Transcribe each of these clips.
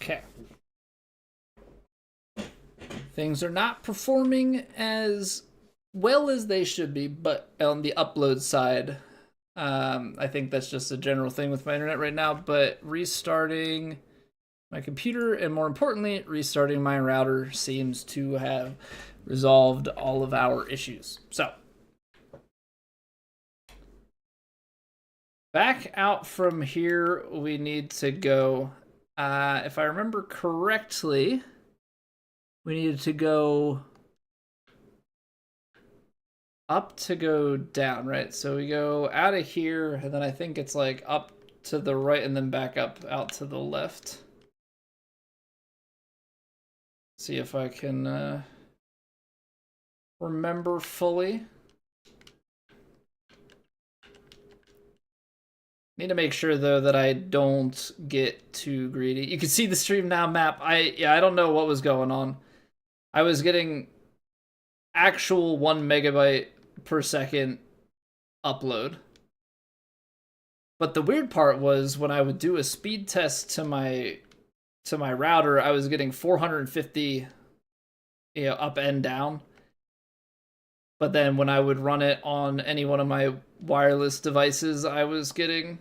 Okay. Things are not performing as well as they should be, but on the upload side, I think that's just a general thing with my internet right now. But restarting my computer and more importantly, restarting my router seems to have resolved all of our issues. So, back out from here, we need to go. If I remember correctly, we needed to go up to go down, right? So we go out of here, and then I think it's like up to the right and then back up out to the left. See if I can remember fully. Need to make sure though that I don't get too greedy. You can see the stream now map. I don't know what was going on. I was getting actual 1 megabyte per second upload. But the weird part was when I would do a speed test to my router, I was getting 450 up and down. But then when I would run it on any one of my wireless devices, I was getting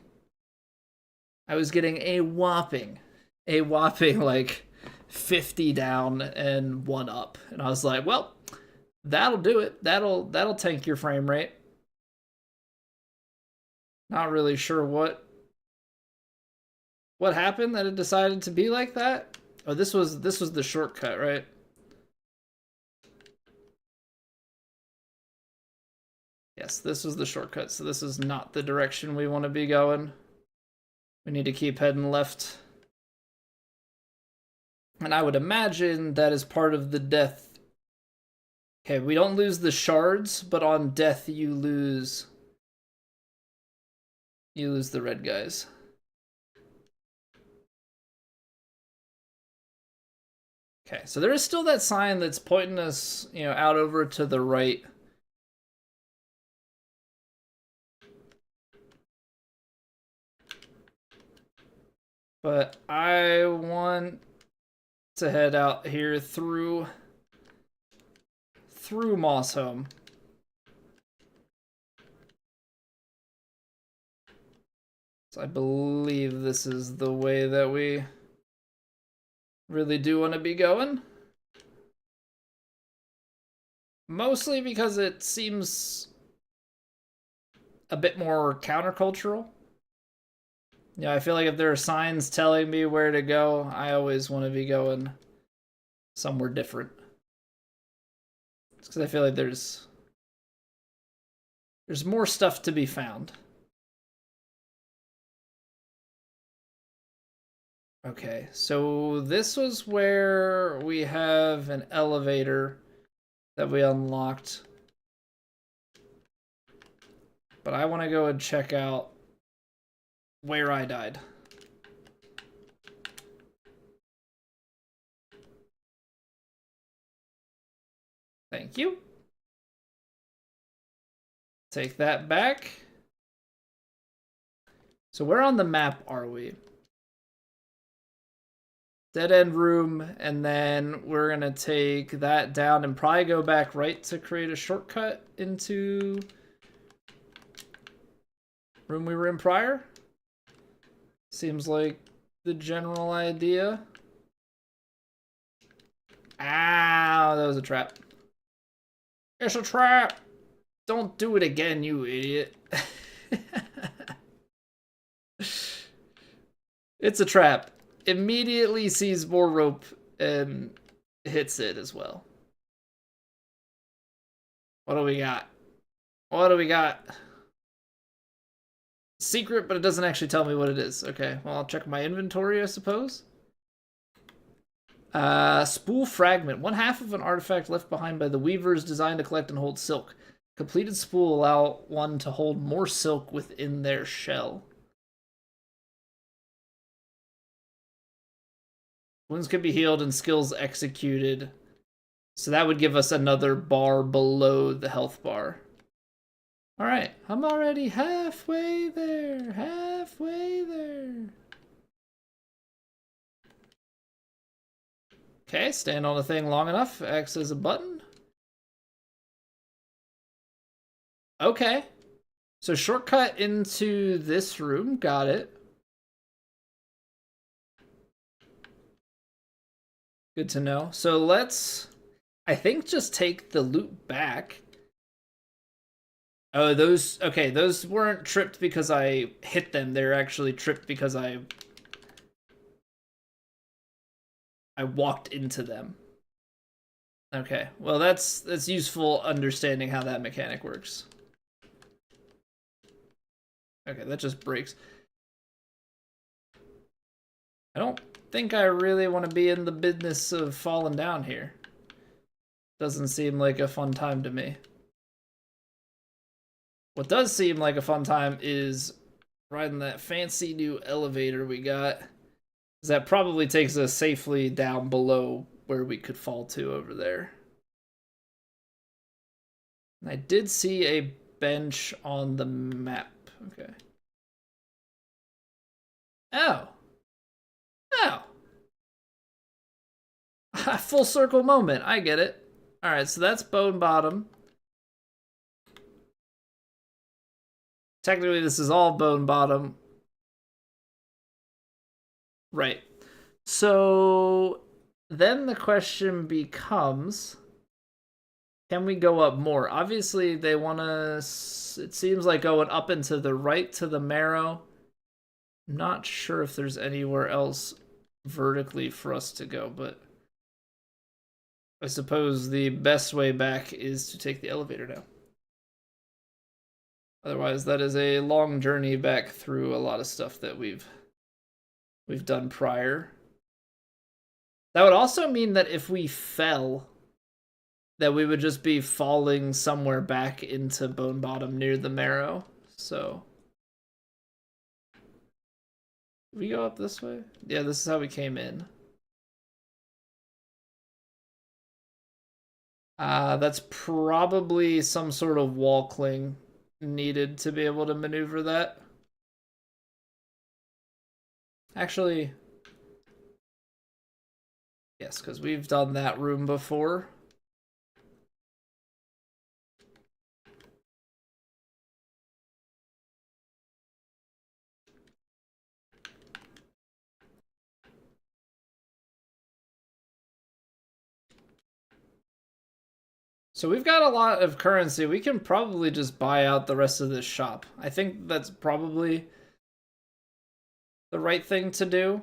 a whopping like 50 down and 1 up. And I was like, well, that'll do it. That'll tank your frame rate. Not really sure what happened that it decided to be like that. Oh, this was the shortcut, right? Yes, this was the shortcut, so this is not the direction we want to be going. We need to keep heading left. And I would imagine that is part of the death. Okay, we don't lose the shards, but on death you lose the red guys. Okay, so there is still that sign that's pointing us, out over to the right. But I want to head out here through Moss Home. So I believe this is the way that we really do want to be going. Mostly because it seems a bit more countercultural. Yeah, I feel like if there are signs telling me where to go, I always want to be going somewhere different. It's because I feel like there's more stuff to be found. Okay, so this was where we have an elevator that we unlocked. But I want to go and check out where I died. Thank you. Take that back. So where on the map are we? Dead end room, and then we're gonna take that down and probably go back right to create a shortcut into room we were in prior. Seems like the general idea. Ow, that was a trap. It's a trap! Don't do it again, you idiot. It's a trap. Immediately sees more rope and hits it as well. What do we got? What do we got? Secret, but it doesn't actually tell me what it is. Okay, well, I'll check my inventory, I suppose. Spool fragment. 1/2 of an artifact left behind by the weavers designed to collect and hold silk. Completed spool allow one to hold more silk within their shell. Wounds can be healed and skills executed. So that would give us another bar below the health bar. Alright, I'm already halfway there. Halfway there. Okay, stand on the thing long enough. X is a button. Okay. So shortcut into this room. Got it. Good to know. So let's, I think, just take the loop back. Oh, those, okay, those weren't tripped because I hit them. They're actually tripped because I walked into them. Okay, well that's useful understanding how that mechanic works. Okay, that just breaks. I don't think I really want to be in the business of falling down here. Doesn't seem like a fun time to me. What does seem like a fun time is riding that fancy new elevator we got. That probably takes us safely down below where we could fall to over there. I did see a bench on the map. Okay. Oh. Oh. Full circle moment. I get it. Alright, so that's Bone Bottom. Technically, this is all Bone Bottom. Right. So then the question becomes, can we go up more? Obviously, they want to, it seems like going up and to the right to the marrow. I'm not sure if there's anywhere else vertically for us to go, but I suppose the best way back is to take the elevator now. Otherwise, that is a long journey back through a lot of stuff that we've done prior. That would also mean that if we fell, that we would just be falling somewhere back into Bone Bottom near the marrow. So, did we go up this way? Yeah, this is how we came in. That's probably some sort of wall cling needed to be able to maneuver that. Actually, yes, because we've done that room before. So we've got a lot of currency. We can probably just buy out the rest of this shop. I think that's probably the right thing to do.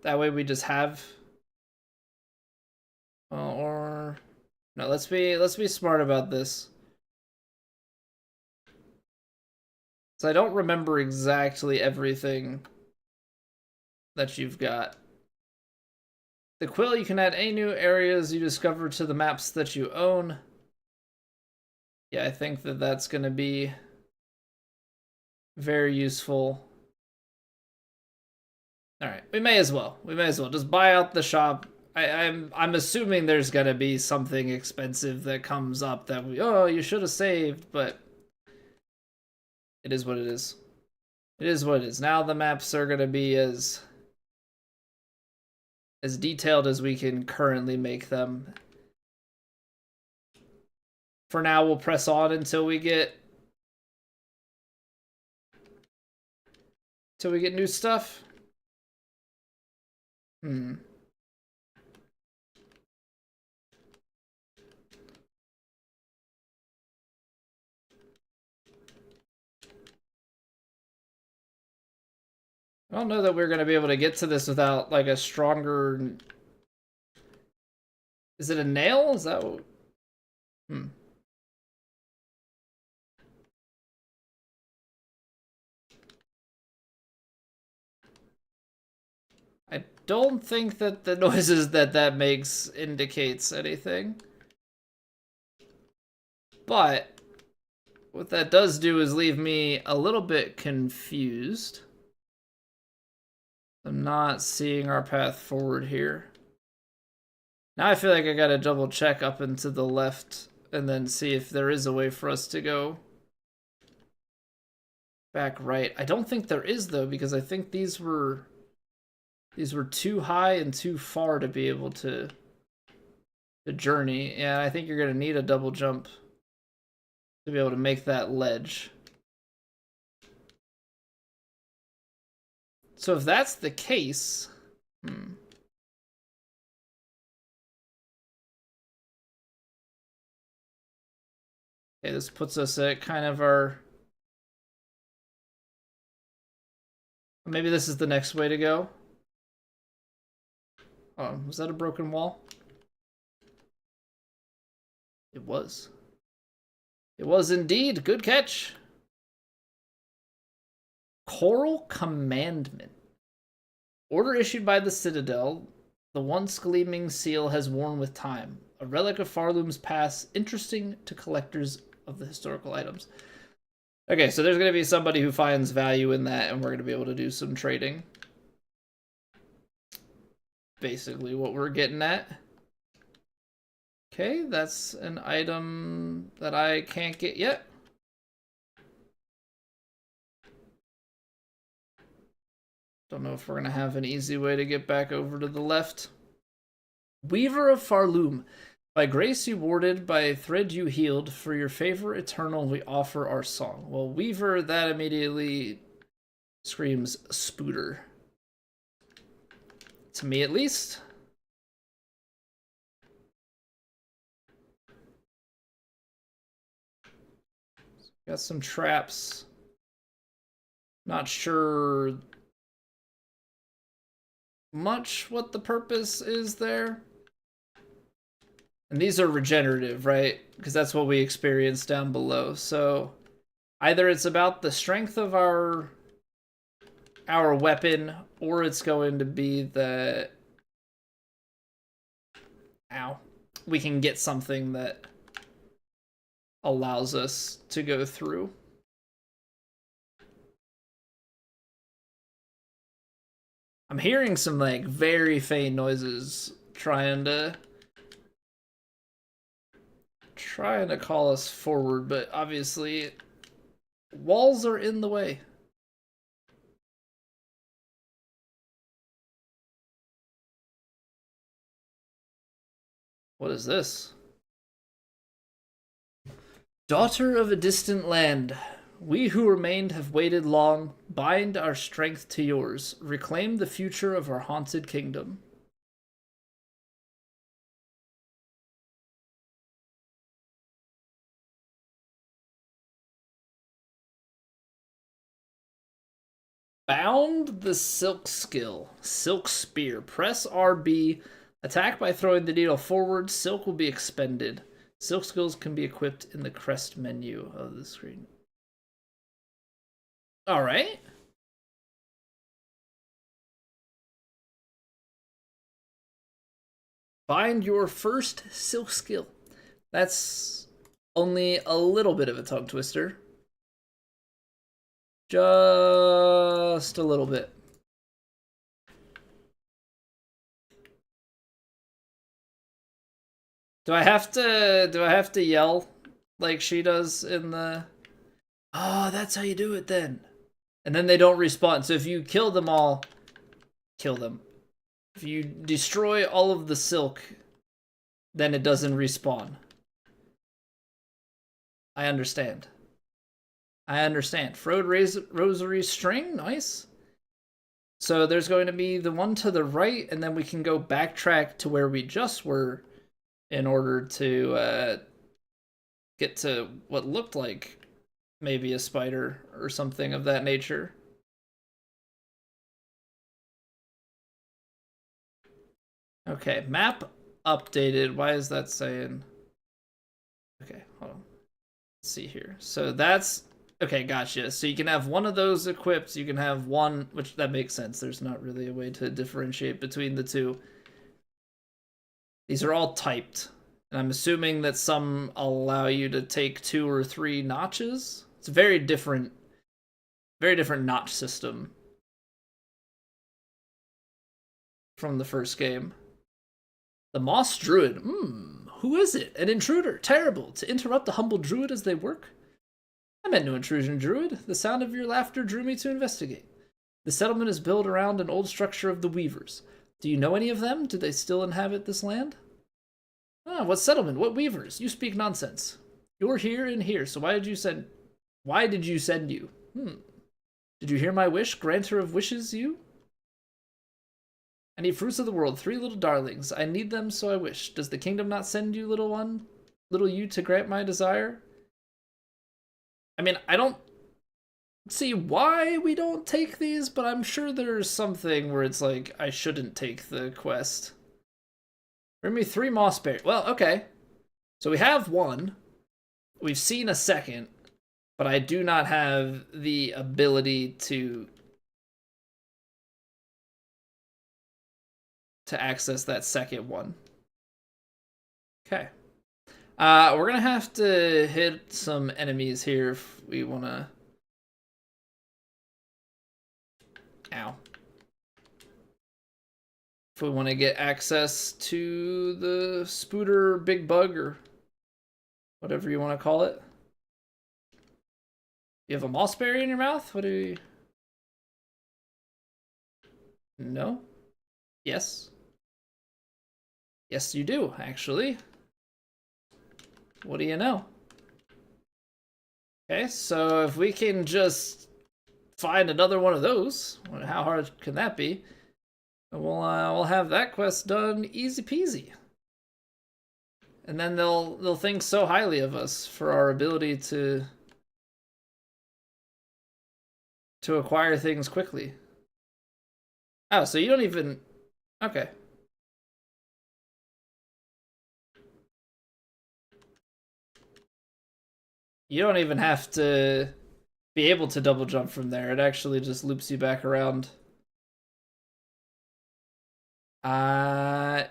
That way we just have... or... No, let's be smart about this. So I don't remember exactly everything that you've got. The quill, you can add any new areas you discover to the maps that you own. Yeah, I think that that's going to be very useful. All right, we may as well. We may as well just buy out the shop. I'm assuming there's going to be something expensive that comes up that you should have saved, but it is what it is. It is what it is. Now the maps are going to be as detailed as we can currently make them. For now, we'll press on until we get new stuff. I don't know that we're going to be able to get to this without like a stronger... Is it a nail? Is that what... I don't think that the noises that makes indicates anything. But what that does do is leave me a little bit confused. I'm not seeing our path forward here. Now I feel like I gotta double check up and to the left and then see if there is a way for us to go back right. I don't think there is though, because I think these were These were too high and too far to be able to journey. Yeah, I think you're going to need a double jump to be able to make that ledge. So if that's the case... Okay, this puts us at kind of our... Maybe this is the next way to go. Oh, was that a broken wall? It was. It was indeed. Good catch. Coral Commandment. Order issued by the Citadel. The once gleaming seal has worn with time. A relic of Farloom's past, interesting to collectors of the historical items. Okay, so there's going to be somebody who finds value in that, and we're going to be able to do some trading. Basically what we're getting at. Okay, that's an item that I can't get yet. Don't know if we're going to have an easy way to get back over to the left. Weaver of Farloom. By grace you warded, by a thread you healed, for your favor eternal we offer our song. Well, Weaver, that immediately screams Spooter. To me, at least. Got some traps. Not sure much what the purpose is there. And these are regenerative, right? Because that's what we experienced down below. So either it's about the strength of our weapon, or it's going to be that we can get something that allows us to go through. I'm hearing some like very faint noises trying to call us forward, but obviously walls are in the way. What is this? Daughter of a distant land, we who remained have waited long. Bind our strength to yours. Reclaim the future of our haunted kingdom. Bound the Silk skill. Silk Spear. Press RB. Attack by throwing the needle forward. Silk will be expended. Silk skills can be equipped in the crest menu of the screen. Alright. Find your first silk skill. That's only a little bit of a tongue twister. Just a little bit. Do I have to yell like she does in the... Oh, that's how you do it then. And then they don't respawn. So if you kill them all, kill them. If you destroy all of the silk, then it doesn't respawn. I understand. I understand. Frode Rosary String, nice. So there's going to be the one to the right, and then we can go backtrack to where we just were in order to get to what looked like maybe a spider or something of that nature. Okay, map updated. Why is that saying? Okay, hold on. Let's see here. So that's... Okay, gotcha. So you can have one of those equipped. You can have one, which that makes sense. There's not really a way to differentiate between the two. These are all typed. And I'm assuming that some allow you to take 2 or 3 notches. It's a very different notch system from the first game. The Moss Druid. Who is it? An intruder. Terrible. To interrupt the humble druid as they work? I meant no intrusion, druid. The sound of your laughter drew me to investigate. The settlement is built around an old structure of the Weavers. Do you know any of them? Do they still inhabit this land? Ah, what settlement? What Weavers? You speak nonsense. You're here and here, so why did you send... Why did you send you? Did you hear my wish? Granter of wishes, you? I need fruits of the world, 3 little darlings. I need them, so I wish. Does the kingdom not send you, little one? Little you to grant my desire? I mean, I don't see why we don't take these, but I'm sure there's something where it's like, I shouldn't take the quest. Bring me 3 moss berries. Well, okay. So we have 1. We've seen a second, but I do not have the ability to access that second one. Okay. We're gonna have to hit some enemies here if we wanna... Ow. If we want to get access to the Spooter Big Bug, or whatever you want to call it. You have a mossberry in your mouth? What do you... No? Yes. Yes, you do, actually. What do you know? Okay, so if we can just find another one of those, how hard can that be? We'll have that quest done easy peasy. And then they'll think so highly of us for our ability to acquire things quickly. Oh, so you don't even... Okay. You don't even have to be able to double jump from there. It actually just loops you back around.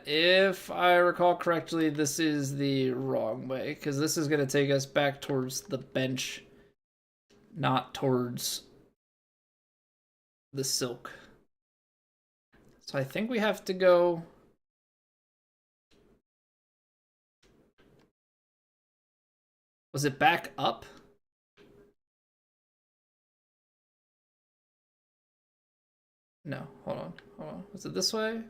If I recall correctly, this is the wrong way, because this is going to take us back towards the bench, not towards the silk. So I think we have to go... Was it back up? No, hold on. Was it this way?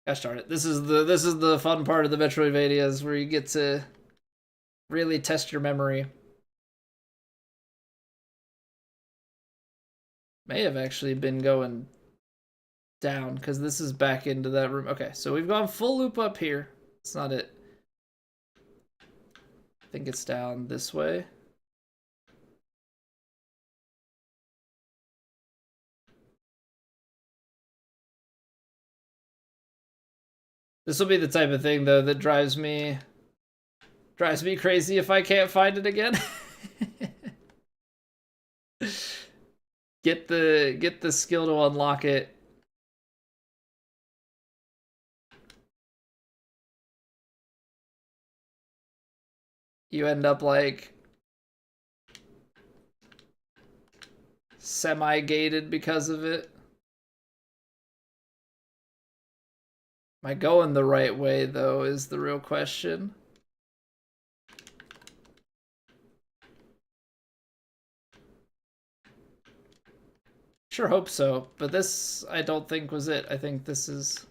Gosh darn it. This is the fun part of the Metroidvanias, where you get to really test your memory. May have actually been going down, because this is back into that room. Okay, so we've gone full loop up here. It's not it. I think it's down this way. This will be the type of thing, though, that drives me crazy if I can't find it again. Get the skill to unlock it. You end up like semi-gated because of it. Am I going the right way, though, is the real question. Sure hope so, but this I don't think was it. I think this is...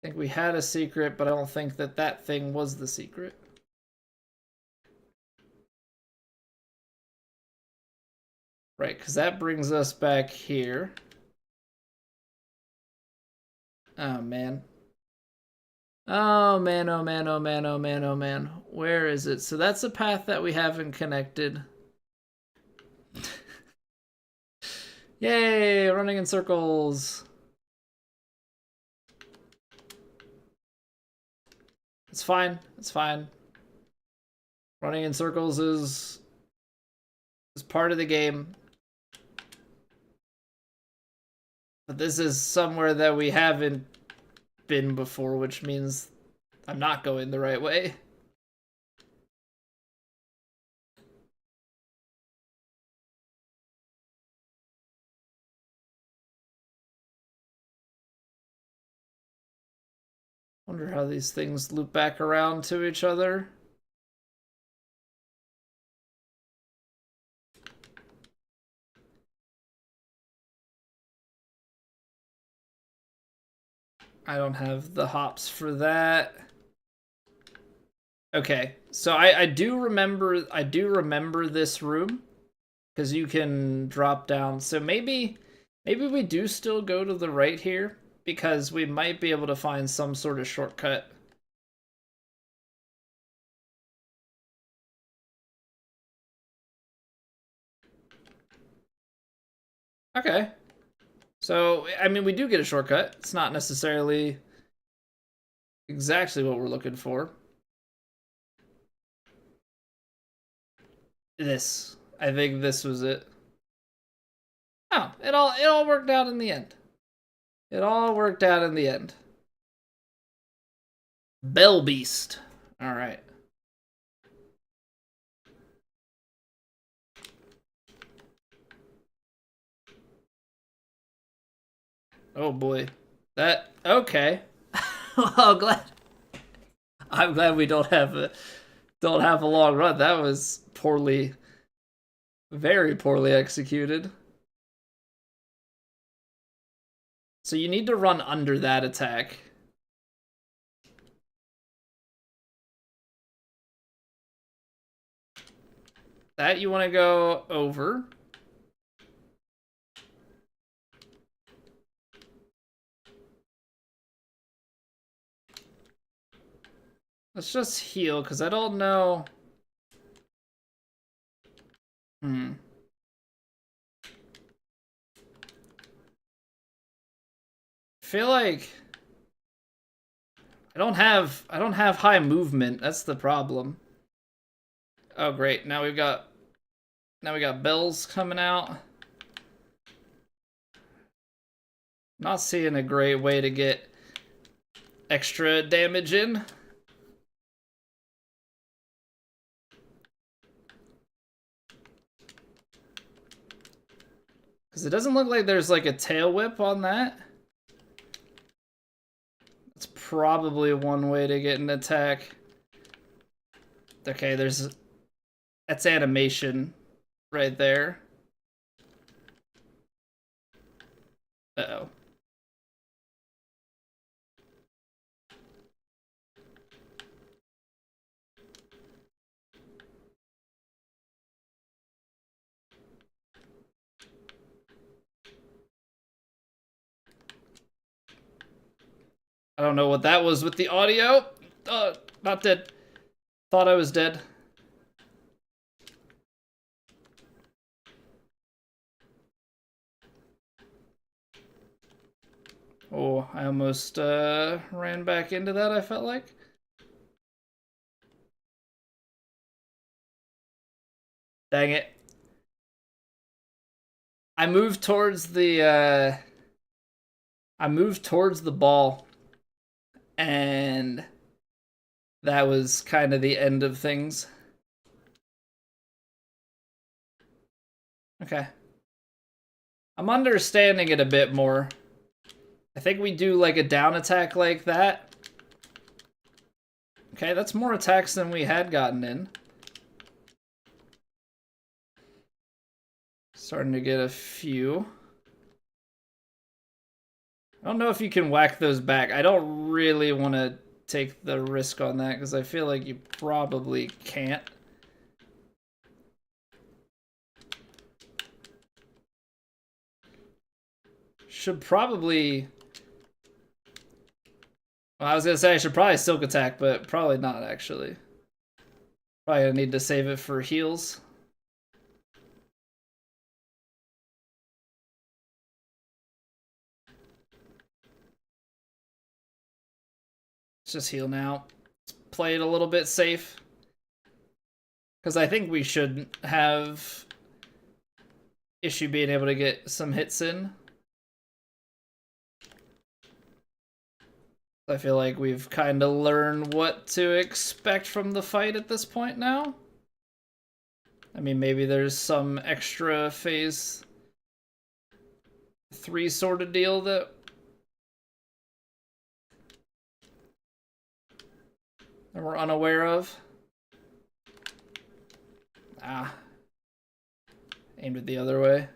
I think we had a secret, but I don't think that thing was the secret. Right, because that brings us back here. Oh, man. Oh, man, oh, man, oh, man, oh, man, oh, man. Where is it? So that's a path that we haven't connected. Yay, running in circles. It's fine. It's fine. Running in circles is part of the game. But this is somewhere that we haven't been before, which means I'm not going the right way. Wonder how these things loop back around to each other. I don't have the hops for that. Okay, so I do remember this room because you can drop down. So maybe we do still go to the right here because we might be able to find some sort of shortcut. Okay. So, I mean, we do get a shortcut. It's not necessarily exactly what we're looking for. This. I think this was it. Oh, it all worked out in the end. It all worked out in the end. Bell Beast. All right. Oh boy. That okay. Well, I'm glad we don't have a long run. That was very poorly executed. So you need to run under that attack. That you want to go over. Let's just heal, because I don't know. I feel like I don't have high movement. That's the problem. Oh great. Now we got bells coming out. Not seeing a great way to get extra damage in. Because it doesn't look like there's like a tail whip on that. That's probably one way to get an attack. Okay, that's animation right there. Uh-oh. I don't know what that was with the audio. Not dead. Thought I was dead. Oh, I almost ran back into that, I felt like. Dang it. I moved towards the ball, and that was kind of the end of things. Okay. I'm understanding it a bit more. I think we do like a down attack like that. Okay, that's more attacks than we had gotten in. Starting to get a few. I don't know if you can whack those back. I don't really want to take the risk on that because I feel like you probably can't. Should probably... Well, I was going to say I should probably silk attack, but probably not actually. Probably gonna need to save it for heals. Let's just heal now. Let's play it a little bit safe. Because I think we should have issue being able to get some hits in. I feel like we've kind of learned what to expect from the fight at this point now. I mean, maybe there's some extra phase 3 sort of deal that we're unaware of. Ah. Aimed it the other way.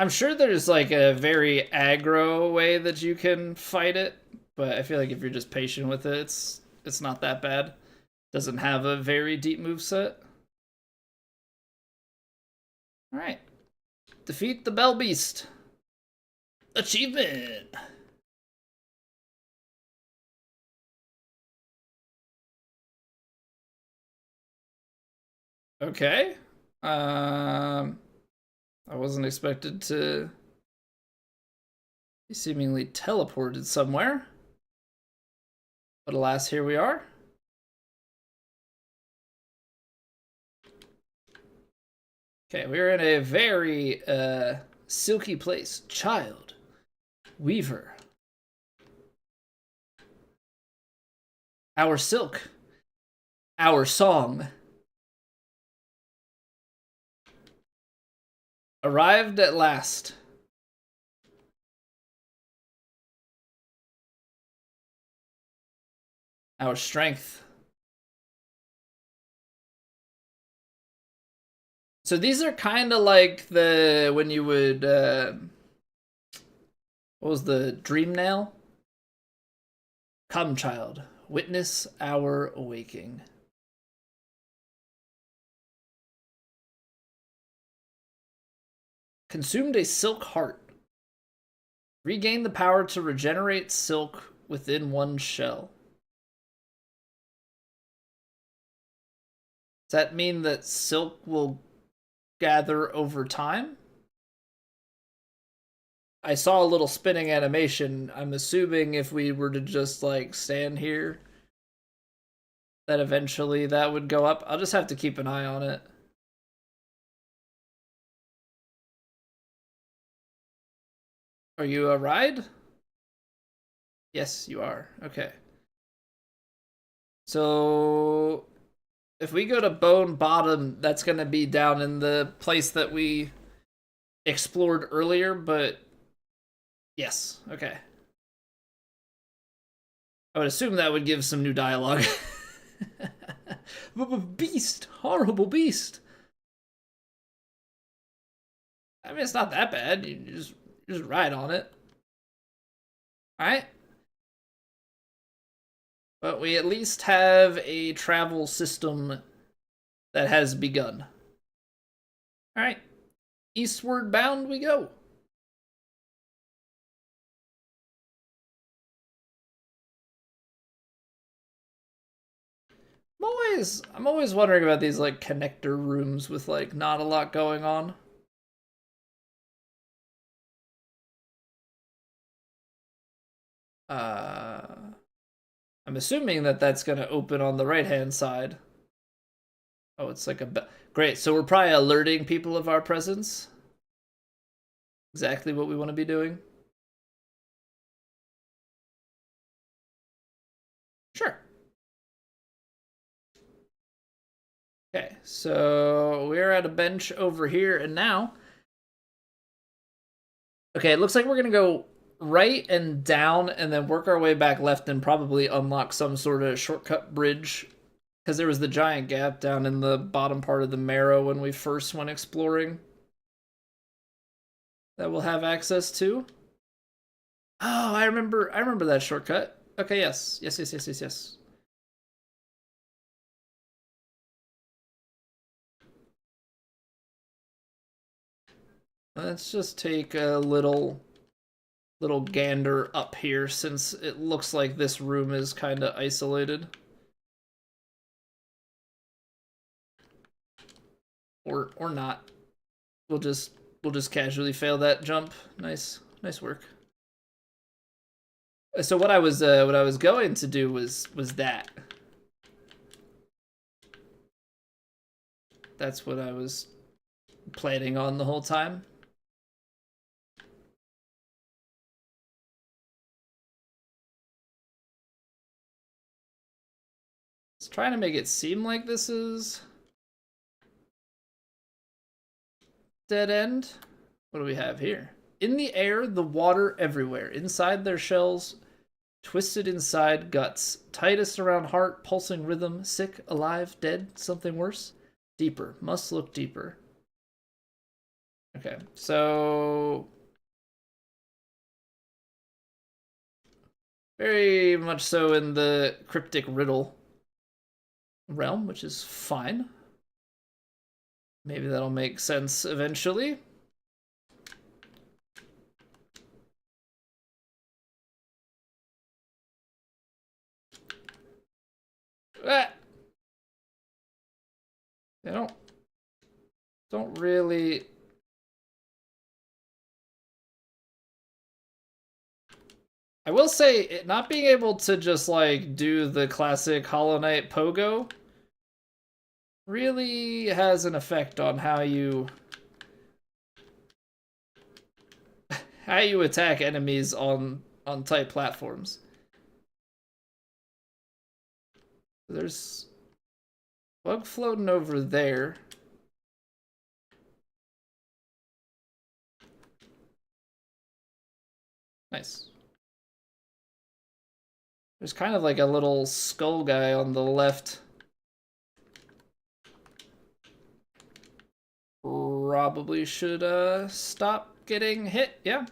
I'm sure there's like a very aggro way that you can fight it, but I feel like if you're just patient with it, it's not that bad. Doesn't have a very deep move set. All right, defeat the Bell Beast. Achievement. Okay. I wasn't expected to be seemingly teleported somewhere. But alas, here we are. Okay, we're in a very silky place. Child. Weaver. Our silk. Our song. Arrived at last. Our strength. So these are kind of like the when you would what was the dream nail? Come, child, witness our awaking. Consumed a silk heart. Regain the power to regenerate silk within one shell. Does that mean that silk will gather over time? I saw a little spinning animation. I'm assuming if we were to just like stand here, that eventually that would go up. I'll just have to keep an eye on it. Are you a ride? Yes, you are. Okay. So if we go to Bone Bottom, that's going to be down in the place that we explored earlier, but yes, okay. I would assume that would give some new dialogue. Beast! Horrible beast! I mean, it's not that bad. You just ride on it. Alright? But we at least have a travel system that has begun. Alright. Eastward bound we go. I'm always wondering about these like connector rooms with like not a lot going on. I'm assuming that that's going to open on the right-hand side. Oh, it's like a... Great, so we're probably alerting people of our presence. Exactly what we want to be doing. Sure. Okay, so we're at a bench over here, and now... Okay, it looks like we're going to go right and down and then work our way back left and probably unlock some sort of shortcut bridge. Because there was the giant gap down in the bottom part of the marrow when we first went exploring. That we'll have access to. Oh, I remember that shortcut. Okay, yes. Yes. Let's just take a little gander up here since it looks like this room is kind of isolated. Or not. We'll just casually fail that jump. Nice work. So what I was going to do was that. That's what I was planning on the whole time. It's trying to make it seem like this is dead end. What do we have here? In the air, the water everywhere. Inside their shells, twisted inside guts. Tightest around heart, pulsing rhythm. Sick, alive, dead, something worse. Deeper. Must look deeper. Okay, so very much so in the cryptic riddle realm, which is fine. Maybe that'll make sense eventually. Ah! They don't really. I will say, not being able to just like do the classic Hollow Knight pogo really has an effect on how you attack enemies on tight platforms. There's bug floating over there. Nice. There's kind of like a little skull guy on the left. Probably should stop getting hit. Yeah.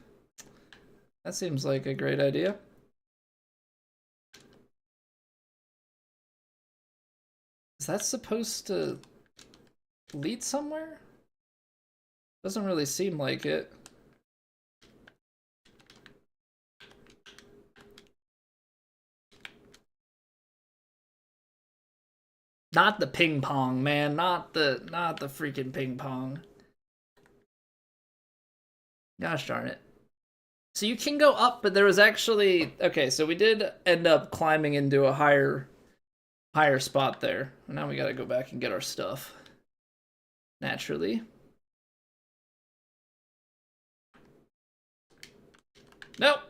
That seems like a great idea. Is that supposed to lead somewhere? Doesn't really seem like it. Not the ping pong, man. Not the freaking ping pong. Gosh darn it. So you can go up, but there was actually okay, so we did end up climbing into a higher spot there. Now we gotta go back and get our stuff. Naturally. Nope.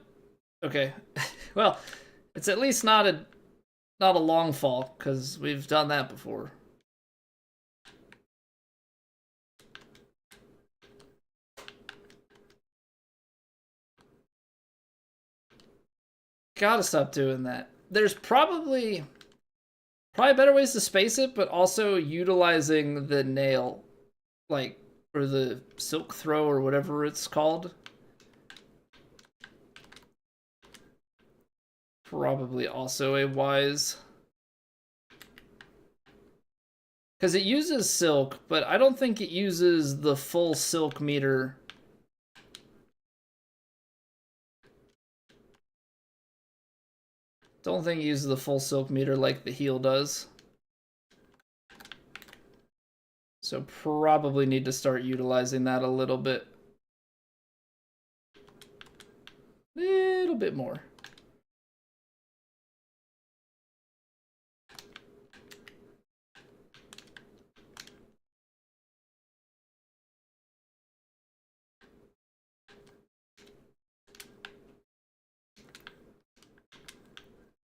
Okay. Well, it's at least not a long fall, because we've done that before. Gotta stop doing that. There's probably better ways to space it, but also utilizing the nail, like, or the silk throw or whatever it's called. Probably also a wise, because it uses silk, but I don't think it uses the full silk meter. Don't think it uses the full silk meter like the heal does. So probably need to start utilizing that a little bit. Little bit more.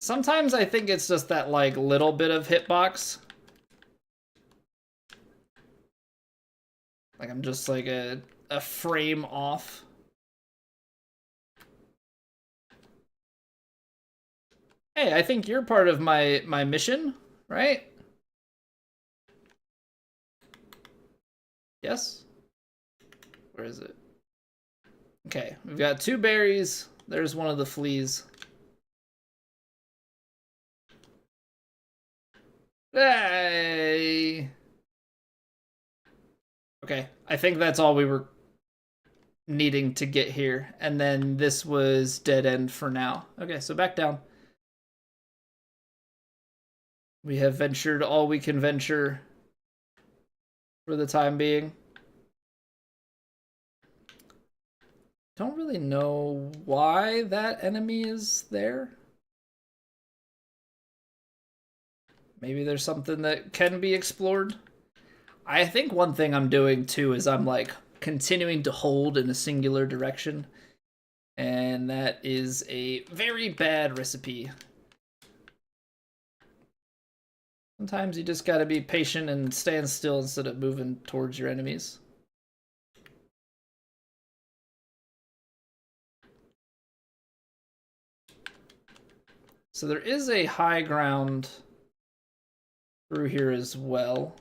Sometimes I think it's just that like little bit of hitbox. Like I'm just like a frame off. Hey, I think you're part of my mission, right? Yes? Where is it? Okay, we've got 2 berries. There's one of the fleas. Hey! Okay, I think that's all we were needing to get here. And then this was dead end for now. Okay, so back down. We have ventured all we can venture for the time being. Don't really know why that enemy is there. Maybe there's something that can be explored. I think one thing I'm doing too is I'm like continuing to hold in a singular direction. And that is a very bad recipe. Sometimes you just gotta be patient and stand still instead of moving towards your enemies. So there is a high ground through here as well.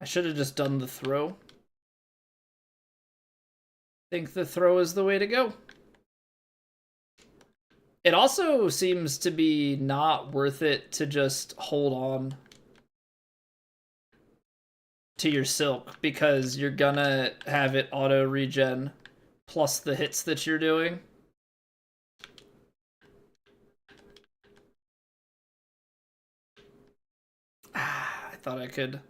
I should have just done the throw. Think the throw is the way to go. It also seems to be not worth it to just hold on to your Silk because you're gonna have it auto regen plus the hits that you're doing. I thought I could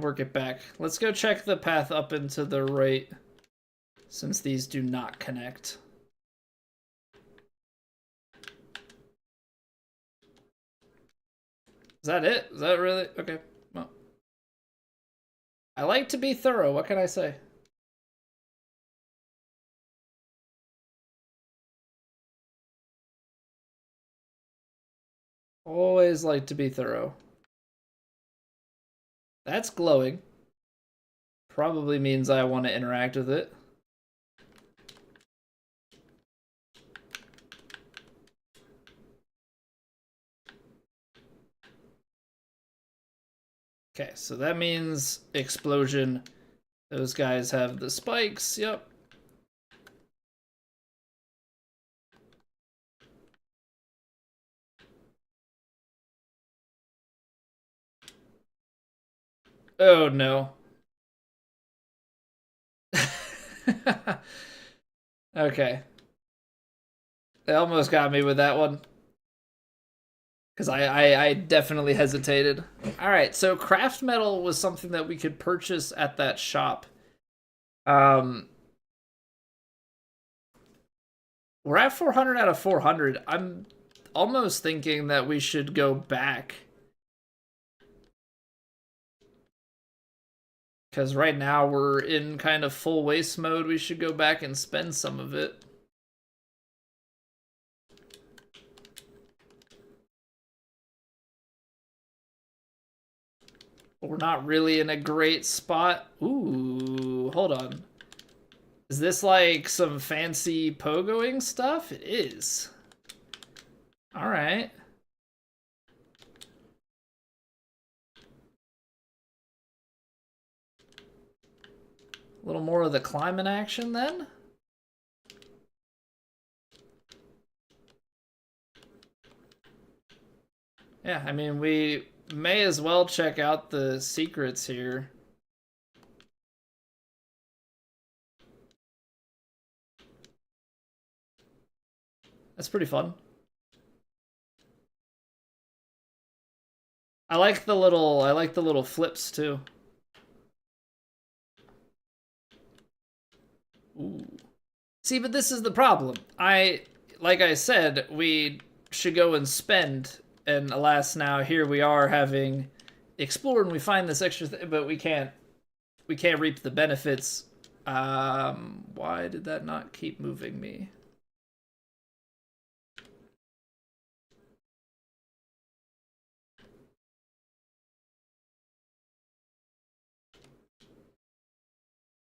work it back. Let's go check the path up and to the right since these do not connect. Is that it? Is that really? Okay. Well, I like to be thorough. What can I say? Always like to be thorough. That's glowing. Probably means I want to interact with it. Okay, so that means explosion. Those guys have the spikes. Yep. Oh no. Okay. They almost got me with that one. Because I definitely hesitated. Alright, so craft metal was something that we could purchase at that shop. We're at 400 out of 400. I'm almost thinking that we should go back. Because right now we're in kind of full waste mode. We should go back and spend some of it. We're not really in a great spot. Ooh, hold on. Is this like some fancy pogoing stuff? It is. All right. A little more of the climbing action then. Yeah, I mean, we may as well check out the secrets here. That's pretty fun. I like the little flips too. Ooh. See, but this is the problem. Like I said, we should go and spend, and alas, now here we are having explored, and we find this extra but we can't reap the benefits. Why did that not keep moving me?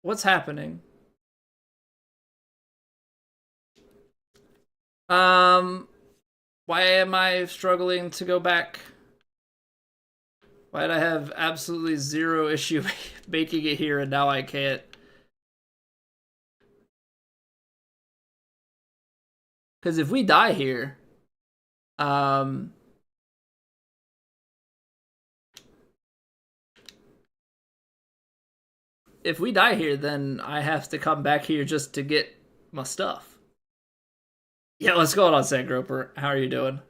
What's happening? Why am I struggling to go back? Why did I have absolutely zero issue making it here and now I can't? Because if we die here, um, if we die here, then I have to come back here just to get my stuff. Yeah, what's going on, Sandgroper? How are you doing?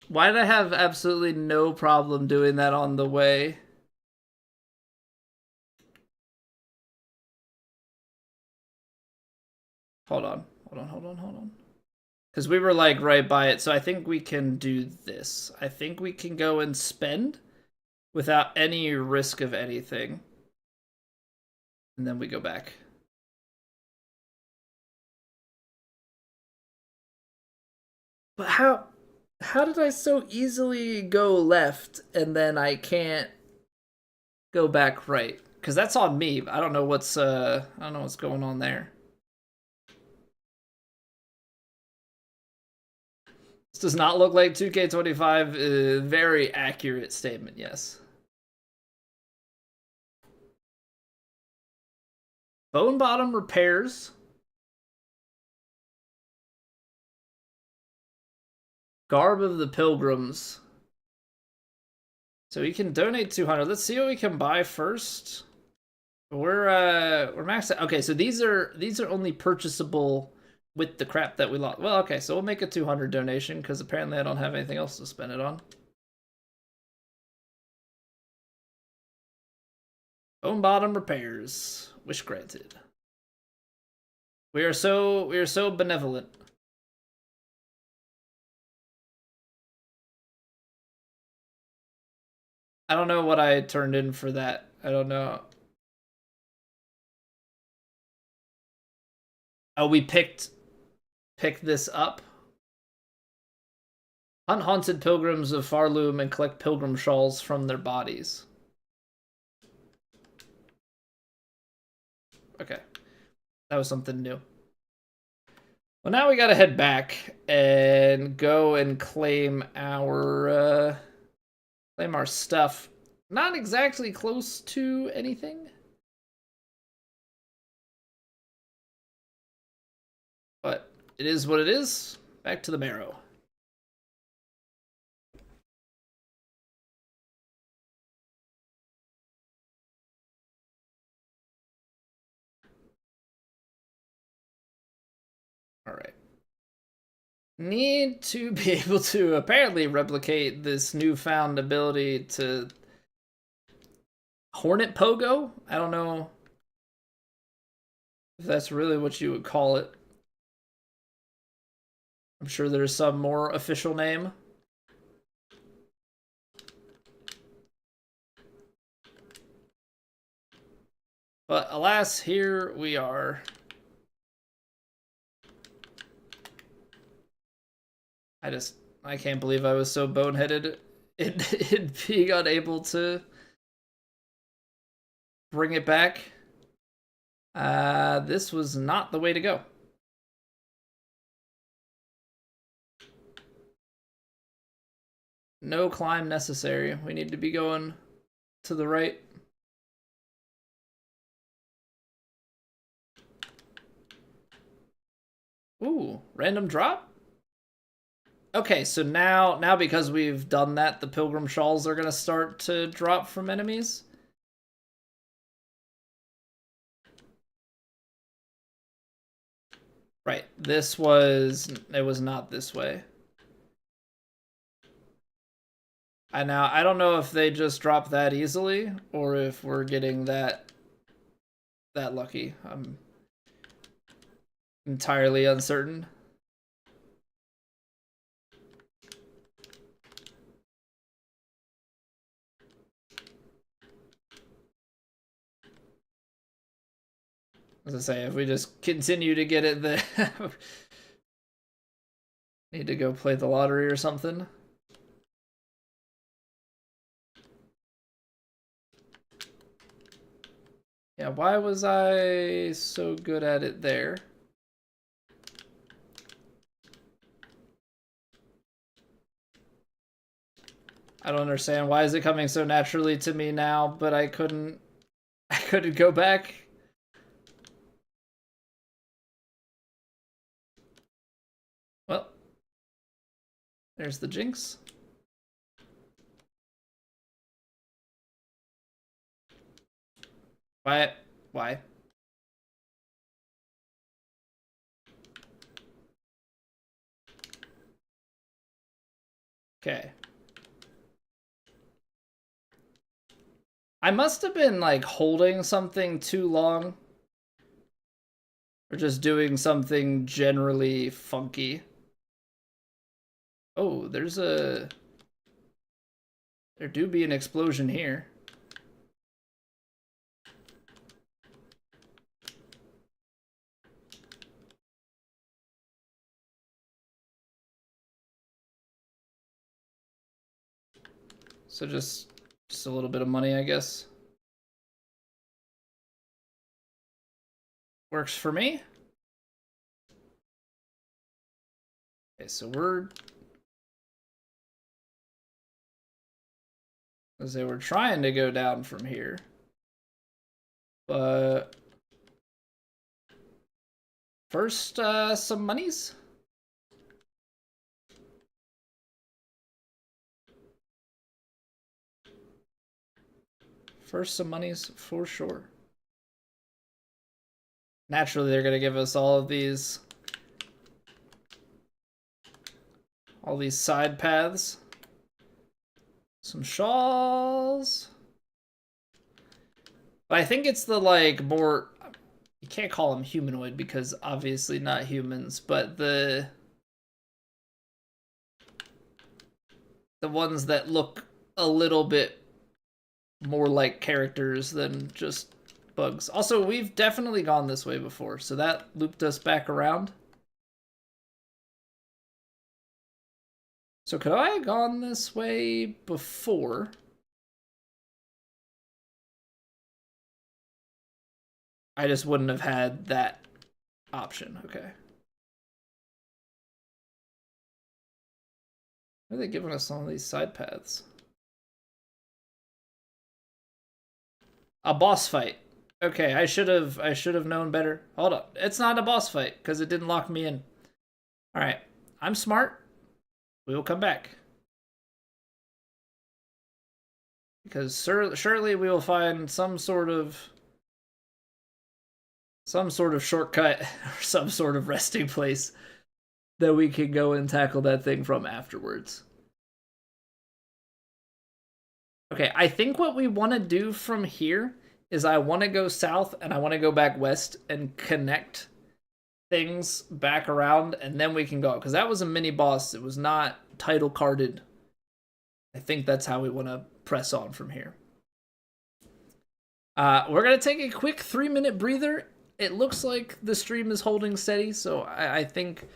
Why did I have absolutely no problem doing that on the way? Hold on, hold on. Because we were like right by it, so I think we can do this. I think we can go and spend without any risk of anything. And then we go back. But how did I so easily go left and then I can't go back right? because that's on me. I don't know what's going on there. This does not look like 2K25. Very accurate statement, yes. Bone bottom repairs. Garb of the Pilgrims. So we can donate 200. Let's see what we can buy first. We're maxed out. Okay, so these are only purchasable with the crap that we lost. Well, okay, so we'll make a 200 donation because apparently I don't have anything else to spend it on. Bone bottom repairs. Wish granted. We are so benevolent. I don't know what I turned in for that. I don't know. Oh, we picked this up. Hunt haunted pilgrims of Farloom and collect pilgrim shawls from their bodies. Okay. That was something new. Well, now we gotta head back and go and claim our stuff. Not exactly close to anything. But it is what it is. Back to the marrow. All right. Need to be able to apparently replicate this newfound ability to Hornet Pogo? I don't know if that's really what you would call it. I'm sure there's some more official name. But alas, here we are. I can't believe I was so boneheaded in being unable to bring it back. This was not the way to go. No climb necessary. We need to be going to the right. Ooh, random drop? Okay, so now because we've done that, the pilgrim shawls are gonna start to drop from enemies. Right. It was not this way. I don't know if they just drop that easily or if we're getting that lucky. I'm entirely uncertain. As I say, if we just continue to get it, then need to go play the lottery or something. Yeah, why was I so good at it there? I don't understand. Why is it coming so naturally to me now, but I couldn't go back? Well, there's the jinx. Why? Why? Okay. I must have been like holding something too long. Or just doing something generally funky. Oh, there do be an explosion here. So just a little bit of money, I guess. Works for me. Okay, so we're trying to go down from here. But first, some monies. First, some monies for sure. Naturally, they're going to give us all these side paths. Some shawls. But I think it's the, like, more... You can't call them humanoid because obviously not humans, but the ones that look a little bit more like characters than just bugs. Also, we've definitely gone this way before, so that looped us back around. So could I have gone this way before? I just wouldn't have had that option. Okay. Why are they giving us all these side paths? A boss fight. Okay, I should have known better. Hold up. It's not a boss fight because it didn't lock me in. All right. I'm smart. We will come back. Because surely we will find some sort of shortcut or some sort of resting place that we can go and tackle that thing from afterwards. Okay, I think what we want to do from here is I want to go south and I want to go back west and connect things back around, and then we can go. Because that was a mini boss. It was not title carded. I think that's how we want to press on from here. We're going to take a quick 3-minute breather. It looks like the stream is holding steady, so I think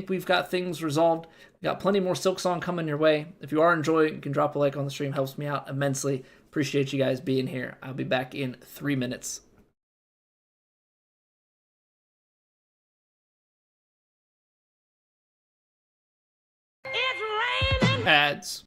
we've got things resolved. We got plenty more Silksong coming your way. If you are enjoying, you can drop a like on the stream. Helps me out immensely. Appreciate you guys being here. I'll be back in 3 minutes. It's raining. Ads.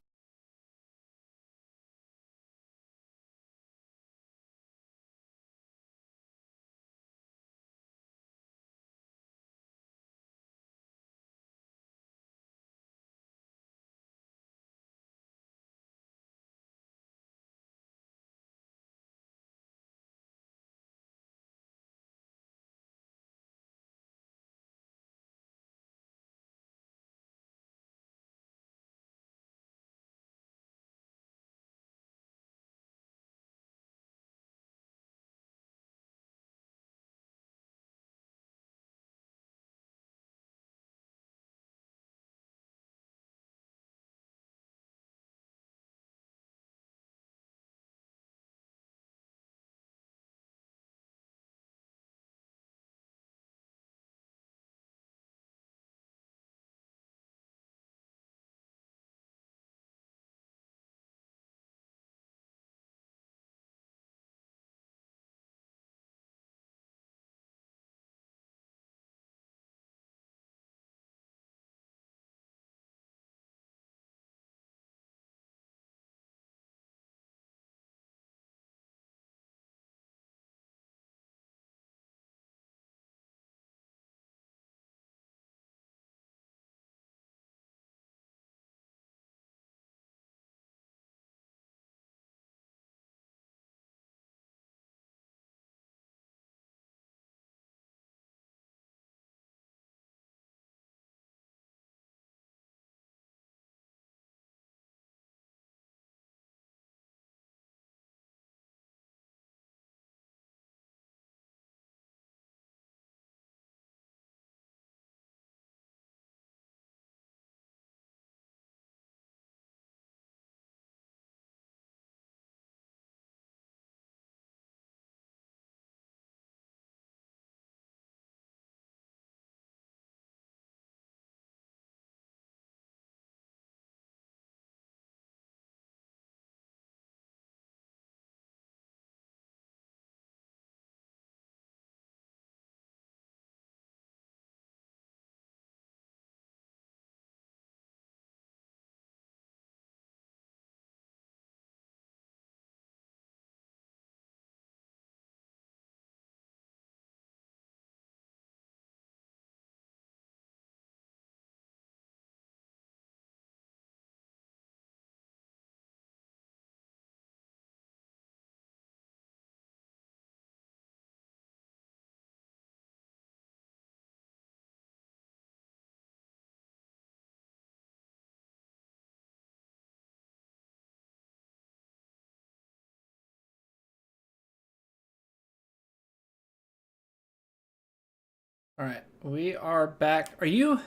Alright, we are back. Are you...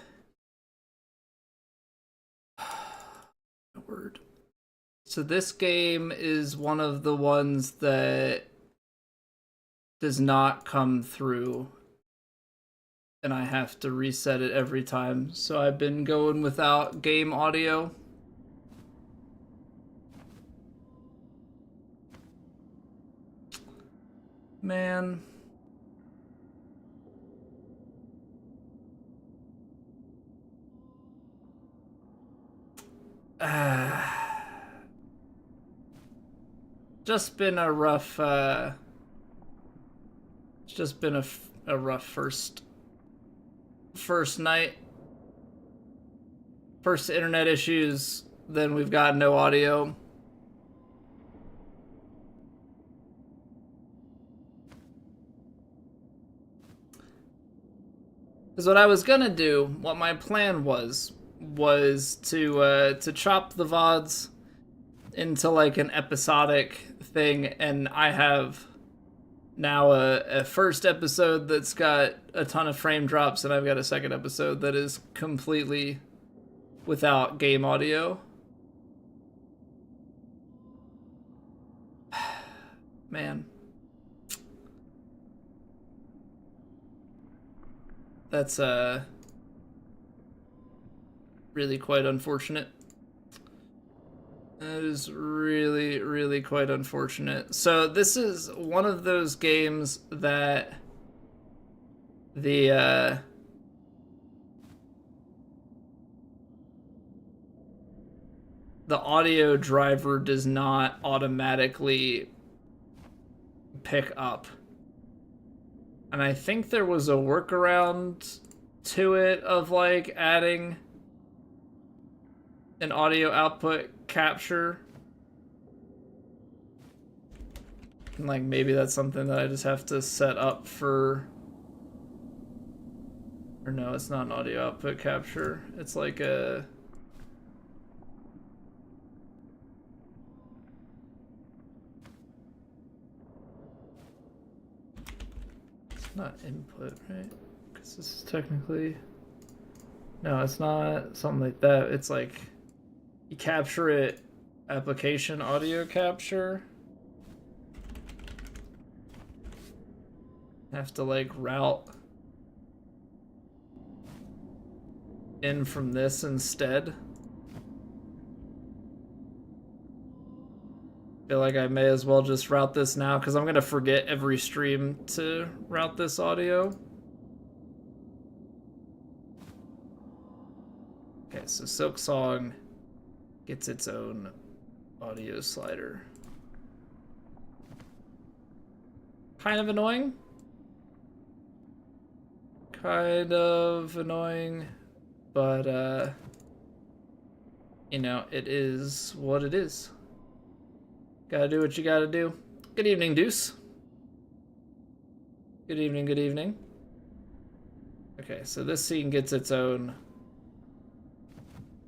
Word. So this game is one of the ones that does not come through, and I have to reset it every time. So I've been going without game audio. Man. Just been a rough, it's just been a rough first night. First internet issues, then we've got no audio. Because what I was gonna do, what my plan was to chop the VODs into like an episodic thing, and I have now a first episode that's got a ton of frame drops, and I've got a second episode that is completely without game audio. Man. That's really quite unfortunate. That is really, really quite unfortunate. So this is one of those games that the audio driver does not automatically pick up. And I think there was a workaround to it of like adding an audio output capture. And like maybe that's something that I just have to set up for. Or no, it's not an audio output capture. It's like a... Not input, right? Because this is technically... No, it's not something like that. It's like you capture it, application audio capture. Have to like route in from this instead. Feel like I may as well just route this now because I'm gonna forget every stream to route this audio. Okay, so Silksong gets its own audio slider. Kind of annoying. Kind of annoying, but you know, it is what it is. Gotta do what you gotta do. Good evening, Deuce. Good evening, good evening. Okay, so this scene gets its own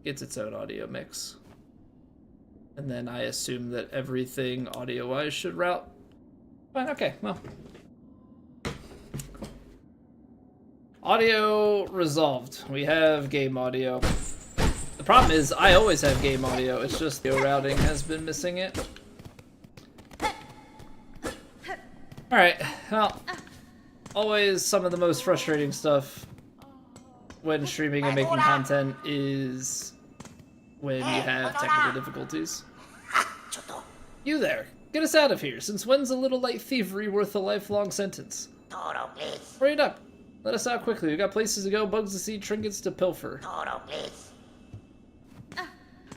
audio mix. And then I assume that everything audio-wise should route. Fine, okay, well. Audio resolved. We have game audio. The problem is I always have game audio, it's just the routing has been missing it. Alright, well, always some of the most frustrating stuff when streaming and making content is when you have technical difficulties. You there, get us out of here. Since when's a little light thievery worth a lifelong sentence? Hurry it up. Let us out quickly. We got places to go, bugs to see, trinkets to pilfer.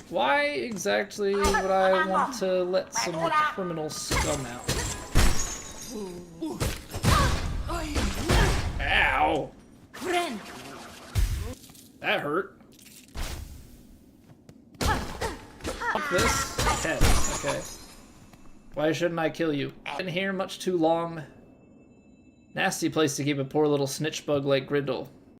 Why exactly would I want to let some criminal scum out? Ow! That hurt. Fuck this. Head. Okay. Why shouldn't I kill you? Been here much too long. Nasty place to keep a poor little snitch bug like Grindle.